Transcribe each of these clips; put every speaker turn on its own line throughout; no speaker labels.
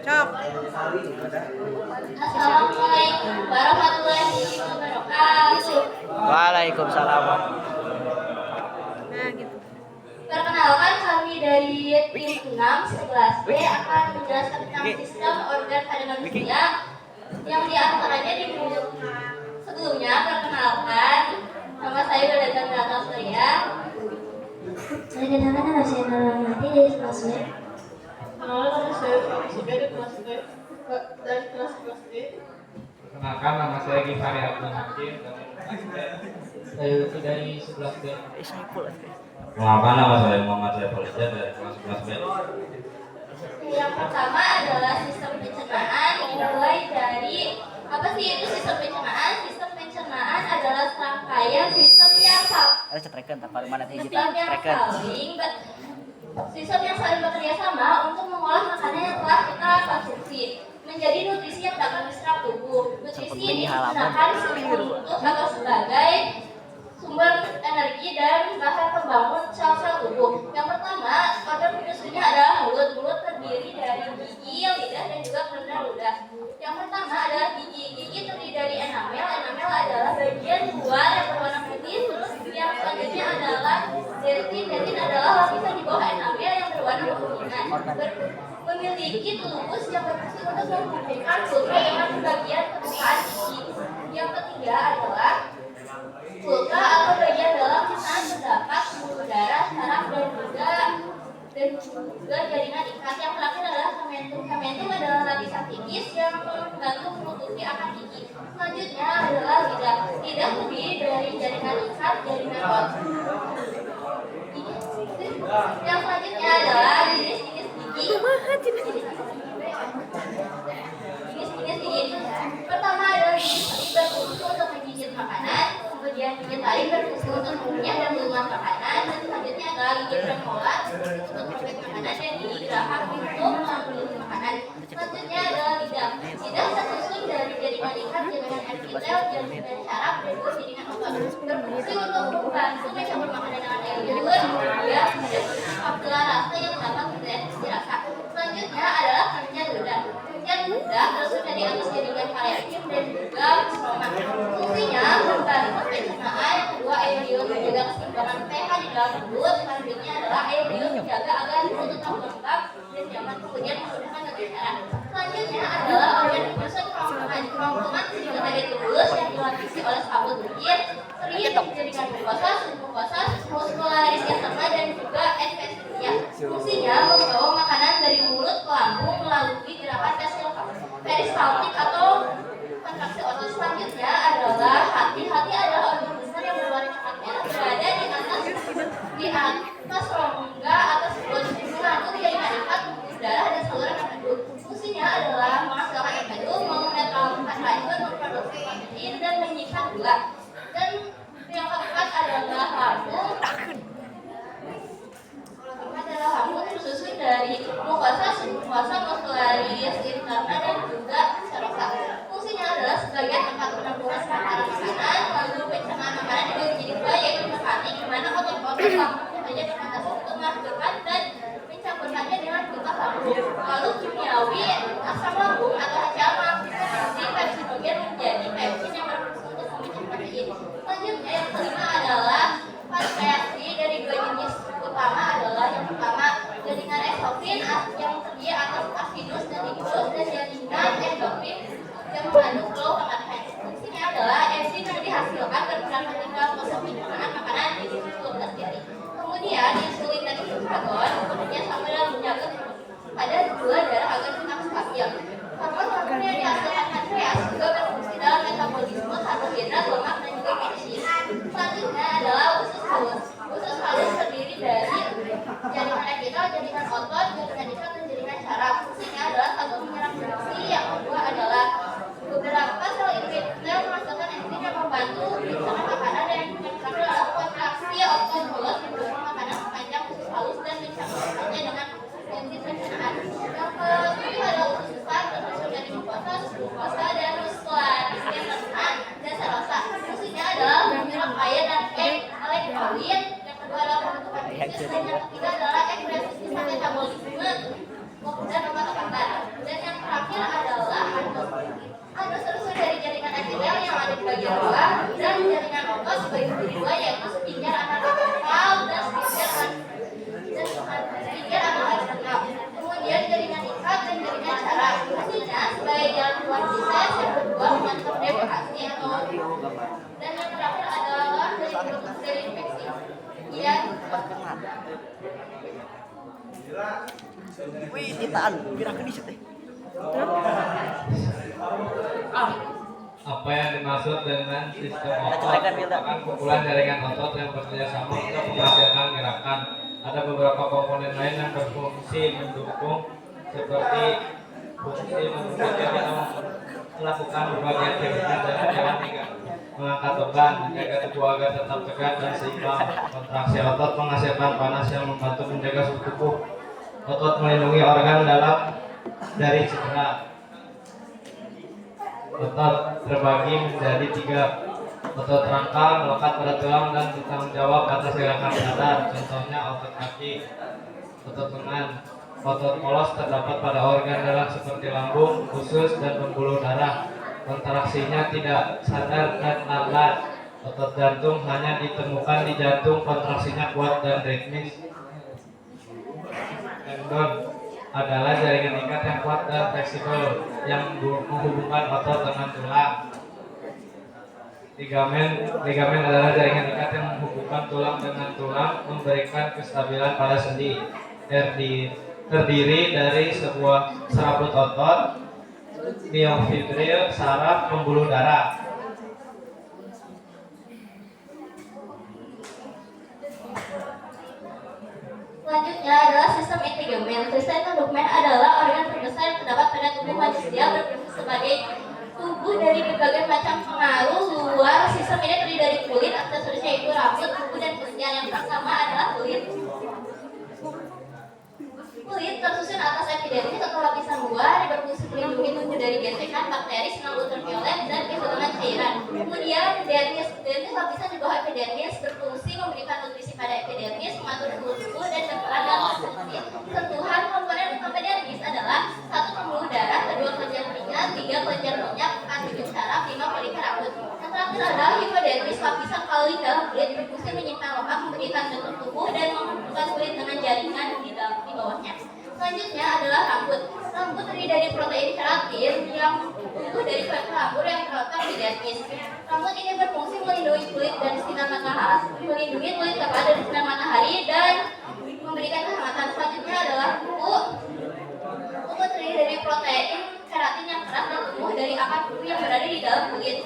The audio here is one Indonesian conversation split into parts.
Cok.
Assalamualaikum warahmatullahi wabarakatuh.
Waalaikumsalam.
Nah, gitu.
Perkenalkan, kami dari tim 6 11B akan menjelaskan tentang sistem organ pada manusia yang diantaranya dimulut. Sebelumnya, perkenalkan, nama saya Wildan Rata Surya.
Perkenalkan, nama saya Nurmawati dari kelas B.
Nama saya dari kelas B.
Perkenalkan, nama saya Gifari Abdul Hakim dari Lutfi dari 11B.
Perkenalkan, nama saya Muhammad Saiful Hidayat dari kelas 11B.
Yang pertama adalah sistem pencernaan, dimulai dari apa sih itu sistem pencernaan? Sistem pencernaan adalah serangkaian sistem yang
Ada cetrekan tak pada mana teh
sistem yang saling bekerja sama untuk mengolah makanan yang telah kita konsumsi menjadi nutrisi yang dapat diserap tubuh. Nutrisi ini digunakan untuk atau sebagai sumber energi dan bahan pembangun sel-sel tubuh. Yang pertama, organ penyusunnya adalah mulut. Mulut terdiri dari gigi, lidah, dan juga kelenjar ludah. Yang pertama adalah gigi. Gigi terdiri dari enamel. Enamel adalah bagian luar yang berwarna putih. Terus yang selanjutnya adalah dentin. Dentin adalah lapisan di bawah enamel yang berwarna kekuningan. Memiliki tulus yang berfungsi untuk menghubungkan pulpa dengan bagian permukaan gigi. Yang ketiga adalah pulpa atau bagian dalam di sana terdapat pembuluh darah, saraf, dan juga jaringan ikat. Yang terakhir adalah cementum. Cementum adalah lapisan tipis yang membantu menutupi akar gigi. Selanjutnya adalah lidah. Lidah terdiri dari jaringan ikat, jaringan otot. Yang selanjutnya adalah jenis-jenis gigi. Jenis-jenis gigi. Pertama adalah gigi berfungsi untuk menggigit makanan. Kemudian gigi taring berfungsi untuk mengunyah dan menelan makanan, dan selanjutnya adalah gigi premolar untuk membuat makanan, dan gigi geraham untuk mengambil makanan. Selanjutnya adalah lidah. Lidah tersusun dari jaringan ikat, jaringan epitel, jaringan saraf, dan juga jaringan otot. Berfungsi untuk membantu mencampur makanan dengan air liur, kemudian apabila rasa yang dapat mendeteksi rasa. Selanjutnya adalah kelenjar ludah. Kelenjar ludah tersusun dari atas jaringan kalium dan juga stroma. Fungsinya membantu pencernaan. Yang kedua, air liur menjaga keseimbangan pH di dalam mulut. Selanjutnya adalah air liur menjaga agar mulut tetap lembab dan nyaman, kemudian memudahkan pencernaan. Selanjutnya adalah organ penyusun kerongkongan. Kerongkongan terdiri dari tulus yang dilapisi oleh sabut bibir, seri, jaringan mukosa, submukosa, muscularis interna, dan juga epithelia. Fungsinya membawa makanan dari mulut ke lambung melalui gerakan peristaltik atau kontraksi otot. Selanjutnya adalah hati. Hati adalah organ besar yang berwarna coklat merah, berada di atas rongga atas perut, mengandung jaringan ikat, pembuluh darah, dan saluran empedu. Fungsinya adalah menghasilkan empedu, menetralkan racun, memproduksi protein, dan menyikat gula. Dan yang keempat adalah lambung. Lambung tersusun dari mukosa, submukosa, muscularis interna, dan juga serosa. Fungsinya adalah sebagai tempat penampungan sementara makanan, lalu pencernaan makanan juga menjadi dua, yaitu mekanik, di mana otot-otot lambung hanya berfungsi untuk menghasilkan dan mencampurkannya dengan gluta lambung. Lalu kimiawi, asam lambung atau HCl mengaktifkan pepsinogen menjadi pepsin yang berfungsi untuk memicu protein. Selanjutnya yang kelima adalah pankreasi. Dari dua jenis utama adalah yang pertama jaringan eksofin yang terdiri atas acidus dan nitrus, dan jaringan endokrin yang mengandung flow makanan. Fungsinya adalah enzim yang dihasilkan berperan penting dalam proses pencernaan makanan di sisi 12 jari. Kemudian insulin dan glukagon bekerja sama dalam menjaga pada gula darah agar tetap stabil. Hormon-hormon yang dihasilkan pankreas juga berfungsi dalam metabolisme karbohidrat, lemak, dan juga gizi. Selanjutnya adalah usus halus. Usus halus terdiri dari jaringan epitel, jaringan otot, jaringan ikat, dan jaringan saraf. Fungsinya adalah satu menyerap nutrisi. Yang kedua adalah beberapa sel epitel menghasilkan enzim yang membantu pencernaan makanan, dan yang terakhir adalah kontraksi otot mulut yang mendorong makanan sepanjang usus halus dan mencampurkannya dengan enzim pencernaan. Yang ketujuh adalah usus besar tersusun dari mukosa, submukosa, dan muscularis interna, dan serosa. Fungsinya adalah menyerap air dan elektrolit. Yang kedua adalah pembentukan bisnis, dan yang ketiga adalah ekspresi sistem metabolisme dan obat-obatan. Dan yang Dan yang terakhir adalah dari infeksi. Yang
Wih, ditaan, gerakan di situ.
Apa yang dimaksud dengan sistem otot?
Cetekan, Milda.
Merupakan kumpulan jaringan otot yang bekerja sama untuk menghasilkan gerakan. Ada beberapa komponen lain yang berfungsi mendukung, seperti fungsi menggunakan melakukan berbagai aktivitas dalam jalan hingga mengangkat beban, menjaga tubuh agar tetap tegak dan seimbang. Kontraksi otot menghasilkan panas yang membantu menjaga suhu tubuh. Otot melindungi organ dari cedera. Otot terbagi menjadi 3. Otot rangka melekat pada tulang dan bertanggung jawab atas gerakan sadar. Contohnya otot kaki, otot lengan. Otot polos terdapat pada organ dalam seperti lambung, usus, dan pembuluh darah. Kontraksinya tidak sadar dan lambat. Otot jantung hanya ditemukan di jantung, kontraksinya kuat dan ritmis. Tendon adalah jaringan ikat yang kuat dan fleksibel yang menghubungkan otot dengan tulang. Ligamen adalah jaringan ikat yang menghubungkan tulang dengan tulang, memberikan kestabilan pada sendi. Terdiri dari sebuah serabut otot, miofibril, saraf, pembuluh darah.
selanjutnya adalah sistem integumen. Sistem integumen adalah organ terbesar yang terdapat pada tubuh manusia, berfungsi sebagai tubuh dari berbagai macam pengaruh luar. Sistem ini terdiri dari kulit, aksesoris yaitu rambut, kuku, dan kelenjar. Yang pertama adalah kulit. Kulit tersusun atas epidermis atau lapisan luar, berfungsi melindungi tubuh dari gesekan, bakteri, sinar ultraviolet, dan kehilangan cairan. Kemudian dermis lapisan di bawah epidermis berfungsi memberikan nutrisi pada epidermis, mengatur suhu tubuh, dan berperan dalam absorpsi. Sentuhan komponen utama dermis adalah 1. Pembuluh darah, 2. Kelenjar keringat, 3. Kelenjar minyak, 4. Bibir saraf, 5. Folikel rambut. Yang terakhir adalah hipodermis, lapisan paling dalam kulit, berfungsi menyimpan lemak, memberikan bentuk tubuh, dan menghubungkan kulit dengan jaringan di bawahnya. Selanjutnya adalah rambut. Rambut terdiri dari protein keratin yang tumbuh dari follikel rambut yang terletak di dermis. Rambut ini berfungsi melindungi kulit dari sinar matahari, dari sinar matahari dan memberikan kehangatan. Selanjutnya adalah kuku. Kuku terdiri dari protein keratin yang keras dan tumbuh dari akar kuku yang berada di dalam kulit.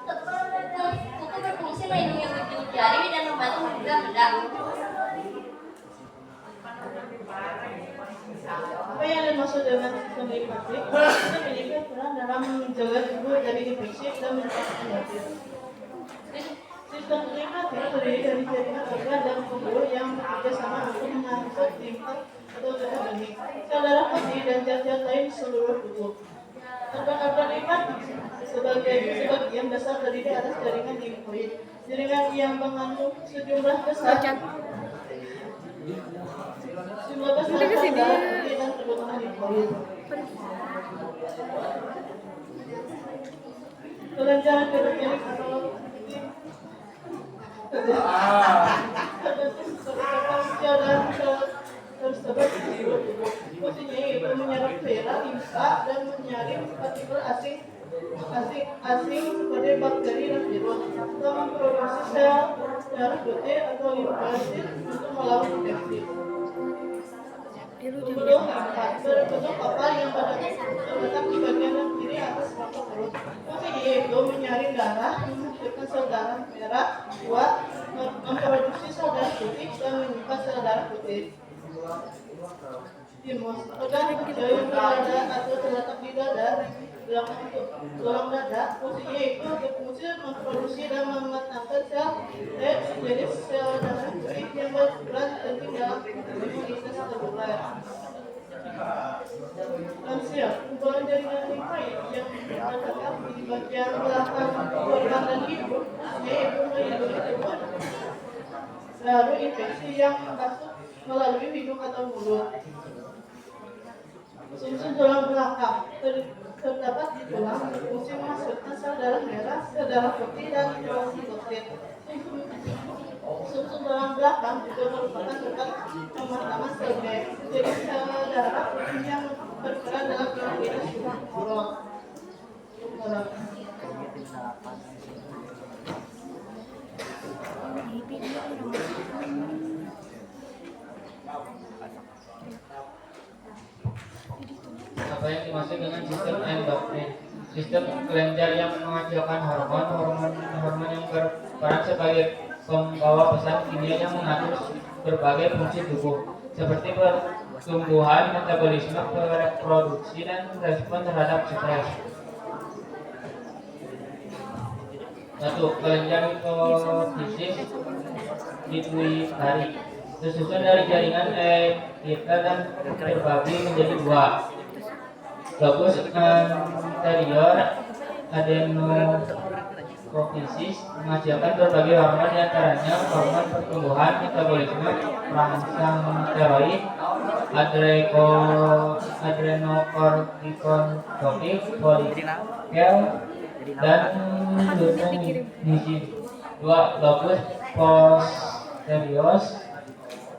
Kuku berfungsi melindungi ujung jari dan membantu menjaga benda.
Apa yang dimaksud dengan sistem limfatik? Sistem ini berperan dalam menjaga tubuh dari infeksi dan menyebabkan penyakit. Sistem limfatik terdiri dari jaringan organ dan pembuluh yang bekerja sama untuk mengangkut limfa atau darah bening, sel darah putih, dan zat-zat lain di seluruh tubuh. Organ-organ limfatik sebagian besar terdiri atas jaringan limfoid, jaringan yang mengandung sejumlah besar darah putih dan kebutuhan limfoid. Kelenjar hidrogenik atau terbentuk sebagai sel dan sel tersebar di seluruh tubuh. Fungsinya yaitu menyerap cairan, limfa, dan menyaring partikel asing seperti bakteri dan virus, atau memproduksi sel darah putih atau limfosit untuk melawan infeksi. Pembuluh limfa berbentuk oval yang terletak di bagian kiri atas rongga perut. Fungsinya yaitu menyaring darah, menghasilkan sel darah merah kuat, memproduksi sel darah putih, dan menyimpan sel darah putih. Timus, organ kecil yang berada atau terletak di dada, belakang tulang dada. Fungsinya yaitu berfungsi memproduksi dan mematangkan sel jenis sel darah putih yang berperan penting dalam imunitas seluler. Lansia, kumpulan jaringan limfoid yang terletak di bagian belakang organ dan hidung, yaitu melindungi tubuh lalu infeksi yang masuk melalui hidung atau mulut. Sumsum tulang belakang terdapat di tulang, berfungsi menghasilkan sel darah merah, sel darah putih, dan trombositopsit. Sumsum tulang belakang juga merupakan tempat pemakaman sel B, jadi sel darah putih yang berperan dalam imunitas tubuh.
yang dimaksud dengan sistem endokrin? Sistem kelenjar yang menghasilkan hormon yang berperan sebagai pembawa pesan kimia yang mengatur berbagai fungsi tubuh seperti pertumbuhan, metabolisme, reproduksi, dan respon terhadap stres. 1. Kelenjar hipofisis pituitari tersusun dari jaringan epithel dan terbagi menjadi 2. Lobus anterior adenofisis menghasilkan berbagai hormon, diantaranya hormon pertumbuhan, metabolisme, perangsang steroid, adrenokortikotropik, folikel, dan luteinizin. 2. Lobus posterior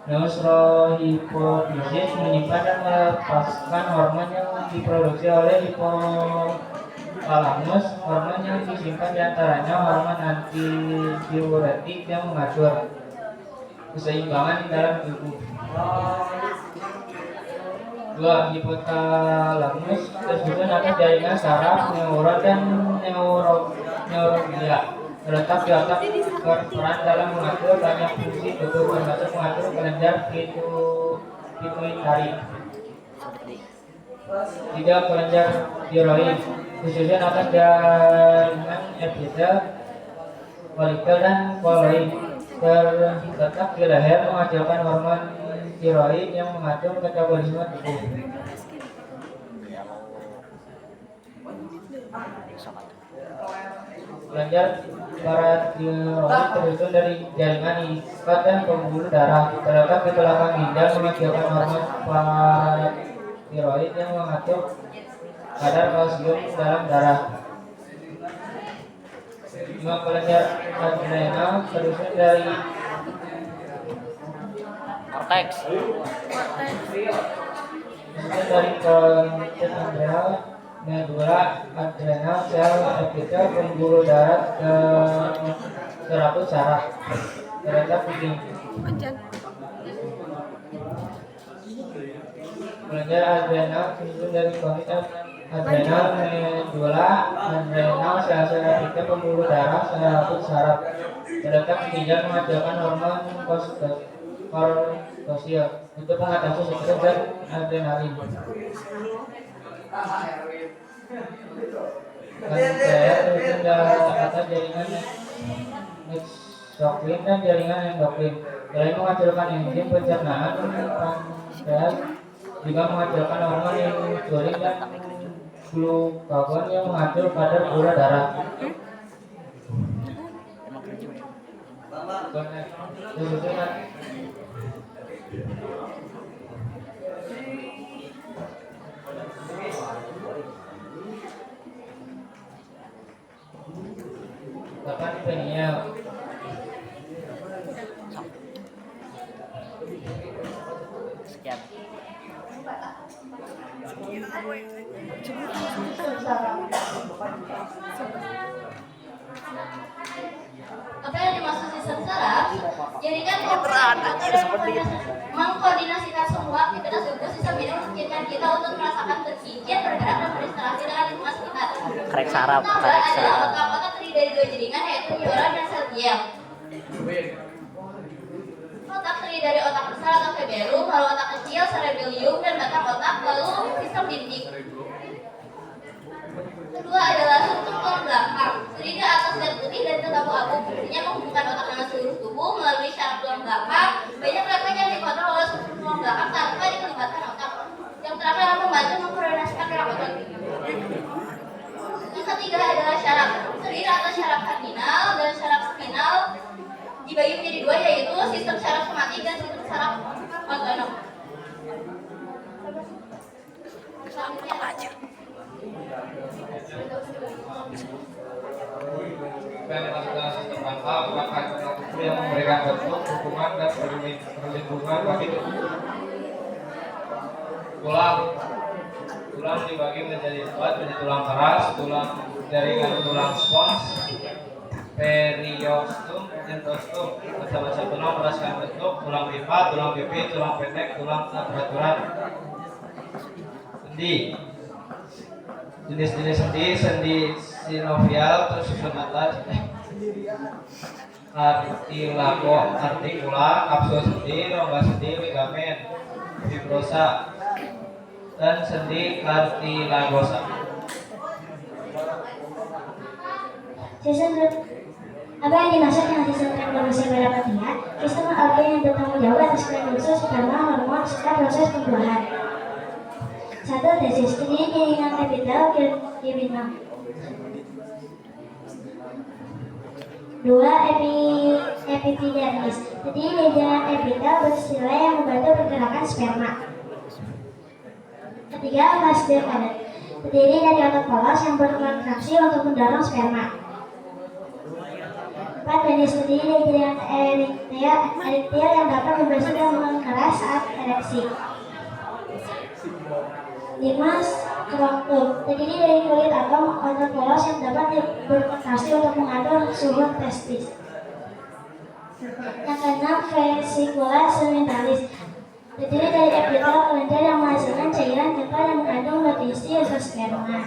neurohipofisis menyimpan dan melepaskan hormon yang diproduksi oleh hipotalamus. Hormon yang disimpan diantaranya hormon antidiuretik yang mengatur keseimbangan di dalam tubuh. 2. Hipotalamus tersusun atas jaringan saraf, neuron, dan neuroglia. Terletak di otak, berperan dalam mengatur banyak fungsi tubuh termasuk mengatur kelenjar pituitari. 3. Kelenjar tiroid tersusun atas jaringan epithel, folikel, dan koloid. Terletak di leher, menghasilkan hormon tiroid yang mengatur metabolisme tubuh. Kelenjar paratiroid tersusun dari jaringan ispat dan pembuluh darah. Terletak di belakang ginjal, menghasilkan hormon paratiroid yang mengatur kadar kalsium dalam darah. 5. Kelenjar adrenal tersusun dari
Cortex.
Konten adrenal, medula adrenal, sel epithel, pembuluh darah, ke serabut saraf. Terletak di kelenjar adrenal tersusun dari konten adrenal, medula adrenal, sel epithel, pembuluh darah, serabut saraf. Terletak di ginjal, menghasilkan hormon kortisil untuk mengatasi stres dan adrenalin. Pankreas tersusun atas jaringan eksokrin dan jaringan endokrin. Selain menghasilkan enzim pencernaan, pankreas juga menghasilkan hormon insulin dan glukagon yang mengatur kadar gula darah. Tersusun bahkan peniel.
Sekian.
Apa yang dimaksud sistem saraf? Jaringan mengkoordinasikan semua aktivitas tubuh. Sistem ini memungkinkan kita untuk merasakan, berpikir, bergerak, dan berinteraksi dengan lingkungan sekitar.
Karek saraf,
Tambah
karek
adalah
saraf.
otak-otak terdiri dari 2 jaringan, yaitu neuron dan sel glial. Otak terdiri dari otak besar atau cerebellum, lalu otak kecil cerebellum, dan batang otak, lalu sistem dinding. Kedua adalah struktur tulang belakang, terdiri dari atas dan putih dan abu-abu. Fungsinya menghubungkan otak dengan seluruh tubuh melalui syaraf tulang belakang. Banyak gerakan yang dikontrol oleh struktur tulang belakang tanpa dilibatkan otak. Yang terakhir adalah membantu mengkoordinasikan gerak otot. Yang ketiga adalah syaraf, terdiri atas syaraf terminal dan syaraf spinal. Dibagi menjadi 2, yaitu sistem syaraf somatik dan sistem syaraf otonom.
adalah sistem rangka perangkat tubuh yang memberikan bentuk, dukungan, dan perlindungan bagi tubuh. Tulang dibagi menjadi 4, menjadi tulang keras, tulang jaringan, tulang spons, periostum, endostum. Macam-macam tulang berdasarkan bentuk, tulang lipat, tulang pipi, tulang pendek, tulang beraturan. Sendi. Jenis-jenis sendi sinovial terus susun atas artikula, kapsul sendi, rongga sendi, ligamen, fibrosa, dan sendi kartilagosa.
Sistem apa yang dimaksud dengan sistem reproduksi pada manusia? Sistem organ yang bertanggung jawab atas reproduksi sperma, hormon, serta proses pembuahan. 1. Tesis terdiri jaringan epitel germinal. 2. Epidermis terdiri dari jaringan epitel bersila yang membantu pergerakan sperma. 3. Fase padat terdiri dari otot polos yang berkontraksi untuk mendorong sperma. 4. Penis terdiri dari jaringan erektil yang dapat membersih dan mengeras saat ereksi. 5. Skrotum terdiri dari kulit atom otot polos yang dapat berkontraksi untuk mengatur suhu testis. Yang keenam, vesicula sementalis terdiri dari epitel kelenjar yang menghasilkan cairan kental yang mengandung nutrisi usus sperma.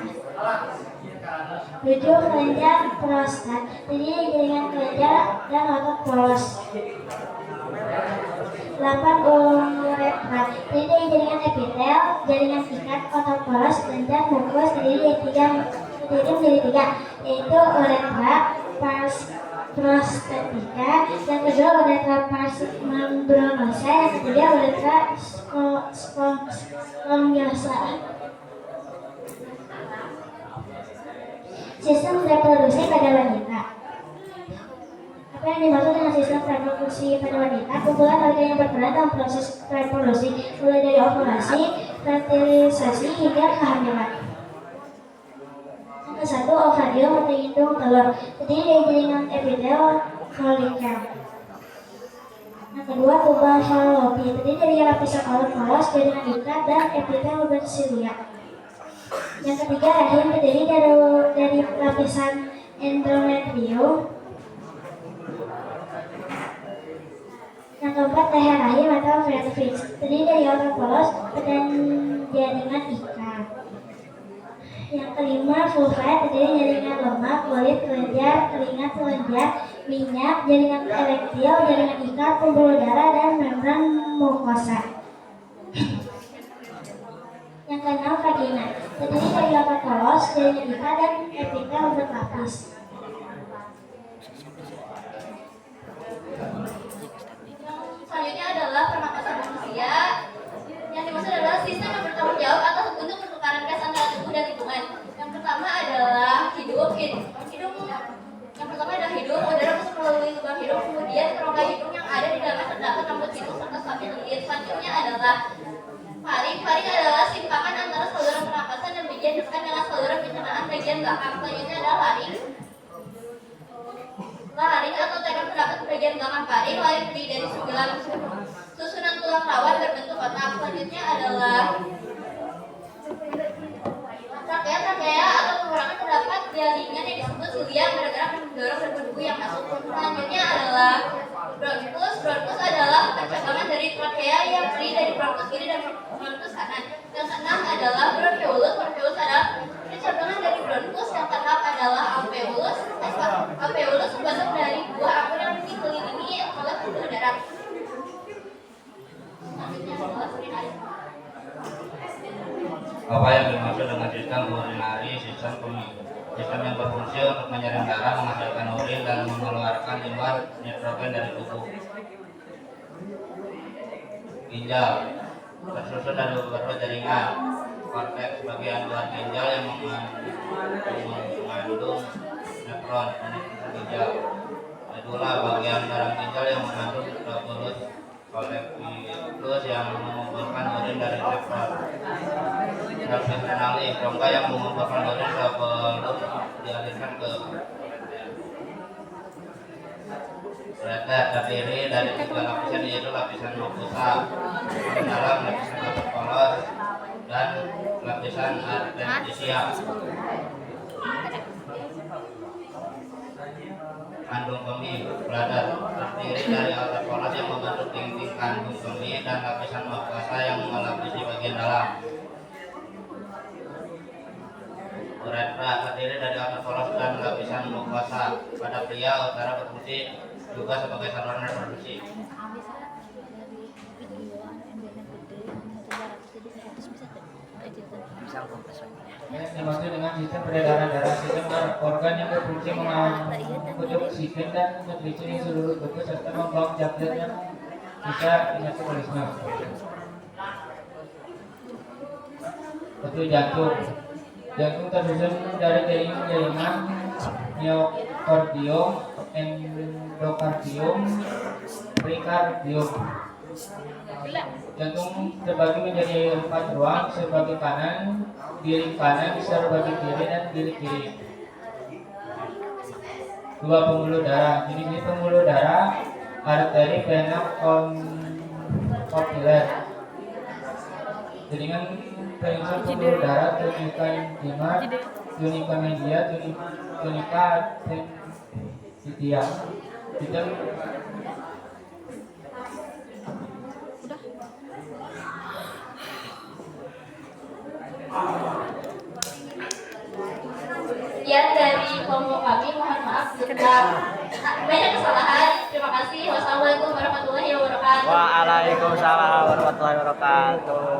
7. Kelenjar prostat terdiri dari jaringan kelenjar dan otot polos. 8. Uretra terdiri dari jaringan epitel, jaringan ikat, otot polos, dan mukus terdiri menjadi 3, yaitu uretra, pars prostatica, yang kedua uretra pars membranosa, yang ketiga uretra spongiosal. Sistem reproduksi pada wanita. Apa yang dimaksud dengan sistem reproduksi pada wanita? Kumpulan organ yang berperan dalam proses reproduksi, mulai dari ovulasi, fertilisasi, hingga kehamilan. Yang ke-1, ovarium atau indung telur terdiri dari jaringan epitel folikel. Yang kedua, tuba fallopi terdiri dari lapisan otot polos, jaringan ikat, dan epitel bersilia. Yang ketiga, rahim terdiri dari lapisan endometrium. Yang keempat, leher rahim atau cervix terdiri dari otot polos dan jaringan ikat. Yang kelima, vulva terdiri dari jaringan lemak, kulit, kelenjar, telinga, kelenjar, minyak, jaringan erektil, jaringan ikat, pembuluh darah, dan membran mukosa. Yang keenam, vagina terdiri dari otot polos, jaringan ikat, dan epitel berlapis.
Selanjutnya adalah pernapasan manusia. Yang dimaksud adalah sistem yang bertanggung jawab atas untuk pertukaran gas antara tubuh dan lingkungan. Yang pertama adalah hidung. Yang pertama adalah hidung. Udara masuk melalui lubang hidung. Kemudian rongga hidung yang ada di dalamnya terdapat rambut hidung serta selaput lendir. Selanjutnya adalah faring. Faring adalah simpangan antara saluran pernapasan dan bagian depan dengan saluran pencernaan bagian belakang. Selanjutnya adalah laring. Laring atau tenon terdapat di bagian belakang faring. Laring terdiri dari 9 susunan tulang rawan berbentuk kotak. Selanjutnya adalah trakea. Trakea atau pengurangan terdapat jaringan yang disebut silia yang bergerak dan mendorong berdebu yang masuk. Selanjutnya adalah bronkus. Bronkus adalah pencabangan dari trakea yang terdiri dari bronkus kiri dan bronkus kanan. Yang keenam adalah bronkeolus. Bronkeolus adalah pencabangan dari bronkus. Yang keenam adalah alveolus. Alveolus terbentuk dari buah anggur yang dikelilingi oleh pembuluh darah. Selanjutnya adalah urinari.
Apa yang dimaksud dengan sistem urinari? Sistem yang berfungsi untuk menyaring darah, menghasilkan urin, dan mengeluarkan limbah nitrogen dari tubuh. Ginjal tersusun dari beberapa jaringan. Korteks bagian luar ginjal yang mengandung nefron, ginjal. Medula bagian dalam ginjal yang mengandung tubulus kolektikus yang mengumpulkan urin dari nefron. Rapid renali, rongga yang mengumpulkan urin sebelum dialirkan ke ureter. Terdiri dari 3 lapisan, yaitu lapisan mukosa paling dalam, lapisan otot polos, dan lapisan adventisia. Kandung kemih, bladder, terdiri dari otot polos yang membentuk dinding kandung kemih dan lapisan mukosa yang melapisi bagian dalam. terdiri dari otot polos dan lapisan mukosa. Pada pria, utara berfungsi juga sebagai saluran reproduksi.
Yang dimaksud dengan sistem peredaran darah, sistem organ yang berfungsi mengangkut oksigen dan nutrisi di seluruh tubuh serta membuang zat-zat yang bisa metabolisme. Itu jantung. Jantung tersusun dari jaringan miokardium, endokardium, perikardium. Jantung terbagi menjadi 4 ruang, sebagai kanan, sebagai kiri, dan kiri. 2 pembuluh darah. Jenis pembuluh darah: arteri, vena, kapiler. Jaringan penyusun pembuluh darah: tunika intima, tunika media, tunika adventitia. Sistem
Sekian dari kelompok kami, mohon maaf jika banyak kesalahan. Terima kasih. Wassalamualaikum warahmatullahi wabarakatuh.
Waalaikumsalam warahmatullahi wabarakatuh.